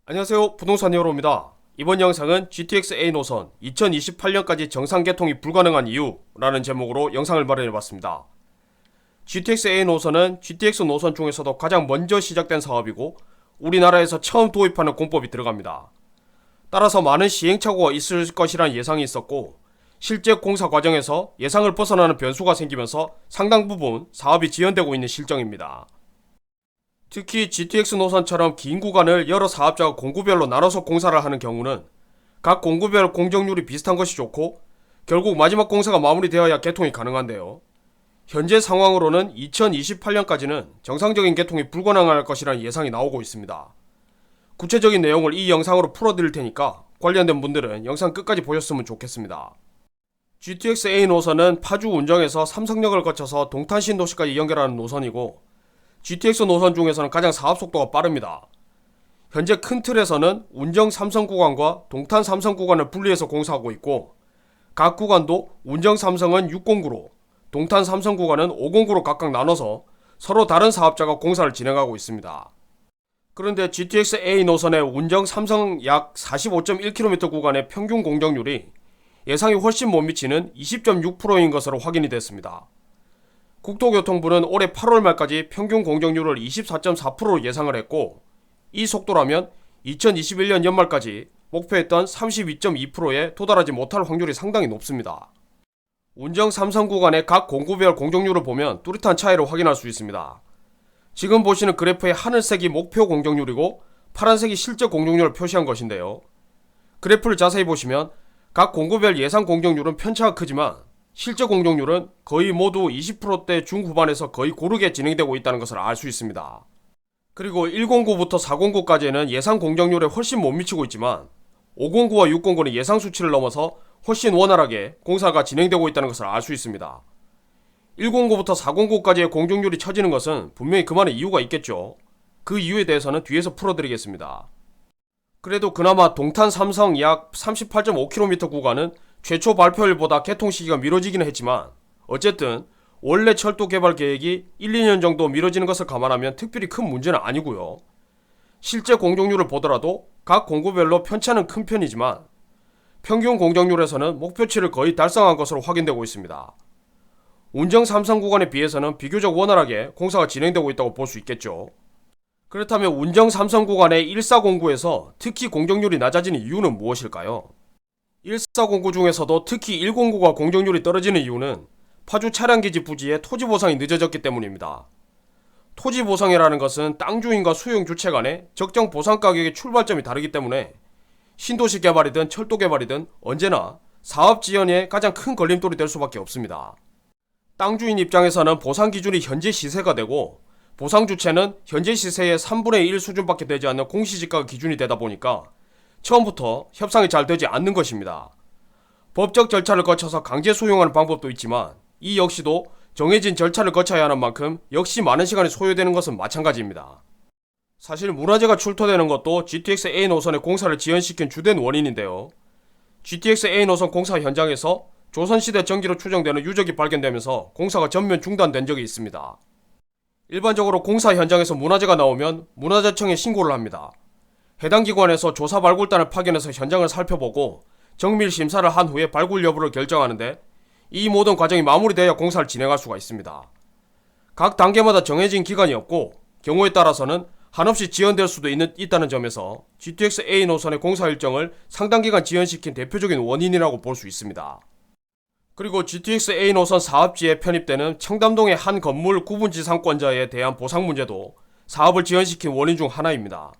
안녕하세요, 부동산 히어로입니다. 이번 영상은 GTX A 노선 2028년까지 정상 개통이 불가능한 이유라는 제목으로 영상을 마련해봤습니다. GTX A 노선은 GTX 노선 중에서도 가장 먼저 시작된 사업이고 우리나라에서 처음 도입하는 공법이 들어갑니다. 따라서 많은 시행착오가 있을 것이란 예상이 있었고 실제 공사 과정에서 예상을 벗어나는 변수가 생기면서 상당 부분 사업이 지연되고 있는 실정입니다. 특히 GTX 노선처럼 긴 구간을 여러 사업자가 공구별로 나눠서 공사를 하는 경우는 각 공구별 공정률이 비슷한 것이 좋고 결국 마지막 공사가 마무리되어야 개통이 가능한데요. 현재 상황으로는 2028년까지는 정상적인 개통이 불가능할 것이라는 예상이 나오고 있습니다. 구체적인 내용을 이 영상으로 풀어드릴 테니까 관련된 분들은 영상 끝까지 보셨으면 좋겠습니다. GTX A 노선은 파주 운정에서 삼성역을 거쳐서 동탄신도시까지 연결하는 노선이고 GTX 노선 중에서는 가장 사업 속도가 빠릅니다. 현재 큰 틀에서는 운정 삼성 구간과 동탄 삼성 구간을 분리해서 공사하고 있고 각 구간도 운정 삼성은 609로 동탄 삼성 구간은 509로 각각 나눠서 서로 다른 사업자가 공사를 진행하고 있습니다. 그런데 GTX A 노선의 운정 삼성 약 45.1km 구간의 평균 공정률이 예상이 훨씬 못 미치는 20.6%인 것으로 확인이 됐습니다. 국토교통부는 올해 8월 말까지 평균 공정률을 24.4%로 예상을 했고 이 속도라면 2021년 연말까지 목표했던 32.2%에 도달하지 못할 확률이 상당히 높습니다. 운정 삼성 구간의 각 공구별 공정률을 보면 뚜렷한 차이를 확인할 수 있습니다. 지금 보시는 그래프의 하늘색이 목표 공정률이고 파란색이 실제 공정률을 표시한 것인데요. 그래프를 자세히 보시면 각 공구별 예상 공정률은 편차가 크지만 실제 공정률은 거의 모두 20%대 중후반에서 거의 고르게 진행되고 있다는 것을 알 수 있습니다. 그리고 109부터 409까지는 예상 공정률에 훨씬 못 미치고 있지만 509와 609는 예상 수치를 넘어서 훨씬 원활하게 공사가 진행되고 있다는 것을 알 수 있습니다. 109부터 409까지의 공정률이 처지는 것은 분명히 그만의 이유가 있겠죠. 그 이유에 대해서는 뒤에서 풀어드리겠습니다. 그래도 그나마 동탄 삼성 약 38.5km 구간은 최초 발표일보다 개통 시기가 미뤄지기는 했지만 어쨌든 원래 철도 개발 계획이 1, 2년 정도 미뤄지는 것을 감안하면 특별히 큰 문제는 아니고요. 실제 공정률을 보더라도 각 공구별로 편차는 큰 편이지만 평균 공정률에서는 목표치를 거의 달성한 것으로 확인되고 있습니다. 운정 삼성 구간에 비해서는 비교적 원활하게 공사가 진행되고 있다고 볼 수 있겠죠. 그렇다면 운정 삼성 구간의 1409에서 특히 공정률이 낮아지는 이유는 무엇일까요? 1409 중에서도 특히 109가 공정률이 떨어지는 이유는 파주 차량기지 부지의 토지 보상이 늦어졌기 때문입니다. 토지 보상이라는 것은 땅 주인과 수용 주체 간의 적정 보상 가격의 출발점이 다르기 때문에 신도시 개발이든 철도 개발이든 언제나 사업 지연에 가장 큰 걸림돌이 될 수밖에 없습니다. 땅 주인 입장에서는 보상 기준이 현재 시세가 되고 보상 주체는 현재 시세의 3분의 1 수준밖에 되지 않는 공시지가가 기준이 되다 보니까 처음부터 협상이 잘 되지 않는 것입니다. 법적 절차를 거쳐서 강제 수용하는 방법도 있지만 이 역시도 정해진 절차를 거쳐야 하는 만큼 역시 많은 시간이 소요되는 것은 마찬가지입니다. 사실 문화재가 출토되는 것도 GTX A 노선의 공사를 지연시킨 주된 원인인데요. GTX A 노선 공사 현장에서 조선시대 전기로 추정되는 유적이 발견되면서 공사가 전면 중단된 적이 있습니다. 일반적으로 공사 현장에서 문화재가 나오면 문화재청에 신고를 합니다. 해당 기관에서 조사 발굴단을 파견해서 현장을 살펴보고 정밀 심사를 한 후에 발굴 여부를 결정하는데 이 모든 과정이 마무리되어야 공사를 진행할 수가 있습니다. 각 단계마다 정해진 기간이 없고 경우에 따라서는 한없이 지연될 수도 있다는 점에서 GTX A 노선의 공사 일정을 상당 기간 지연시킨 대표적인 원인이라고 볼 수 있습니다. 그리고 GTX A 노선 사업지에 편입되는 청담동의 한 건물 구분지상권자에 대한 보상 문제도 사업을 지연시킨 원인 중 하나입니다.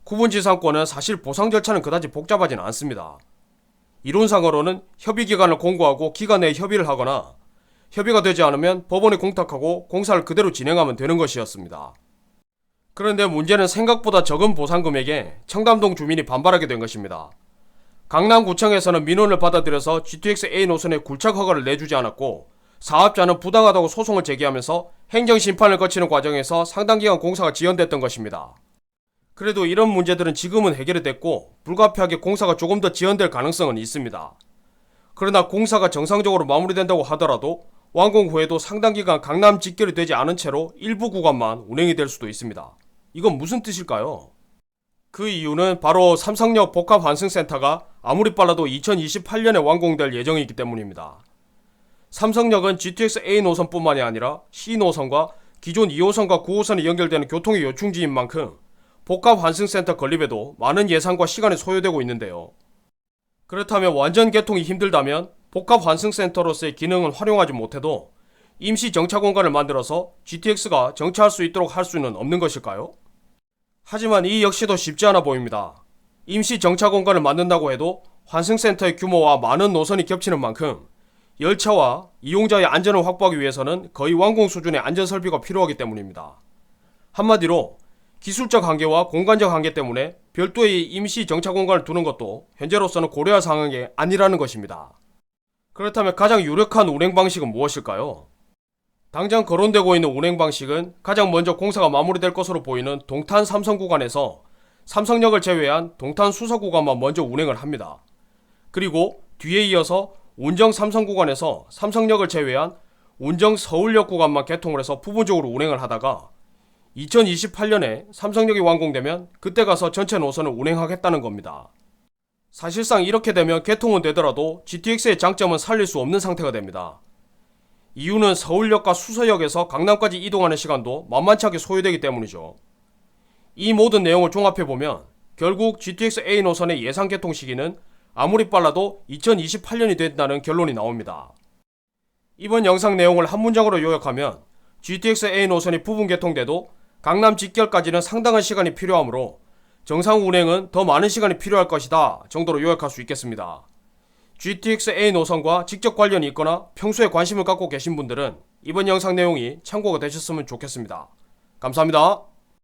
구분지상권은 사실 보상 절차는 그다지 복잡하진 않습니다. 이론상으로는 협의기간을 공고하고 기간 내에 협의를 하거나 협의가 되지 않으면 법원에 공탁하고 공사를 그대로 진행하면 되는 것이었습니다. 그런데 문제는 생각보다 적은 보상금액에 청담동 주민이 반발하게 된 것입니다. 강남구청에서는 민원을 받아들여서 GTX A 노선의 굴착 허가를 내주지 않았고 사업자는 부당하다고 소송을 제기하면서 행정심판을 거치는 과정에서 상당 기간 공사가 지연됐던 것입니다. 그래도 이런 문제들은 지금은 해결이 됐고 불가피하게 공사가 조금 더 지연될 가능성은 있습니다. 그러나 공사가 정상적으로 마무리된다고 하더라도 완공 후에도 상당 기간 강남 직결이 되지 않은 채로 일부 구간만 운행이 될 수도 있습니다. 이건 무슨 뜻일까요? 그 이유는 바로 삼성역 복합환승센터가 아무리 빨라도 2028년에 완공될 예정이기 때문입니다. 삼성역은 GTX A 노선뿐만이 아니라 C 노선과 기존 2호선과 9호선이 연결되는 교통의 요충지인 만큼 복합환승센터 건립에도 많은 예산과 시간이 소요되고 있는데요. 그렇다면 완전 개통이 힘들다면 복합환승센터로서의 기능은 활용하지 못해도 임시 정차 공간을 만들어서 GTX가 정차할 수 있도록 할 수는 없는 것일까요? 하지만 이 역시도 쉽지 않아 보입니다. 임시 정차 공간을 만든다고 해도 환승센터의 규모와 많은 노선이 겹치는 만큼 열차와 이용자의 안전을 확보하기 위해서는 거의 완공 수준의 안전설비가 필요하기 때문입니다. 한마디로 기술적 한계와 공간적 한계 때문에 별도의 임시 정차 공간을 두는 것도 현재로서는 고려할 상황이 아니라는 것입니다. 그렇다면 가장 유력한 운행 방식은 무엇일까요? 당장 거론되고 있는 운행 방식은 가장 먼저 공사가 마무리될 것으로 보이는 동탄 삼성 구간에서 삼성역을 제외한 동탄 수서 구간만 먼저 운행을 합니다. 그리고 뒤에 이어서 운정 삼성 구간에서 삼성역을 제외한 운정 서울역 구간만 개통을 해서 부분적으로 운행을 하다가 2028년에 삼성역이 완공되면 그때 가서 전체 노선을 운행하겠다는 겁니다. 사실상 이렇게 되면 개통은 되더라도 GTX의 장점은 살릴 수 없는 상태가 됩니다. 이유는 서울역과 수서역에서 강남까지 이동하는 시간도 만만치 않게 소요되기 때문이죠. 이 모든 내용을 종합해보면 결국 GTX A 노선의 예상 개통 시기는 아무리 빨라도 2028년이 된다는 결론이 나옵니다. 이번 영상 내용을 한 문장으로 요약하면 GTX A 노선이 부분 개통돼도 강남 직결까지는 상당한 시간이 필요하므로 정상 운행은 더 많은 시간이 필요할 것이다 정도로 요약할 수 있겠습니다. GTX A 노선과 직접 관련이 있거나 평소에 관심을 갖고 계신 분들은 이번 영상 내용이 참고가 되셨으면 좋겠습니다. 감사합니다.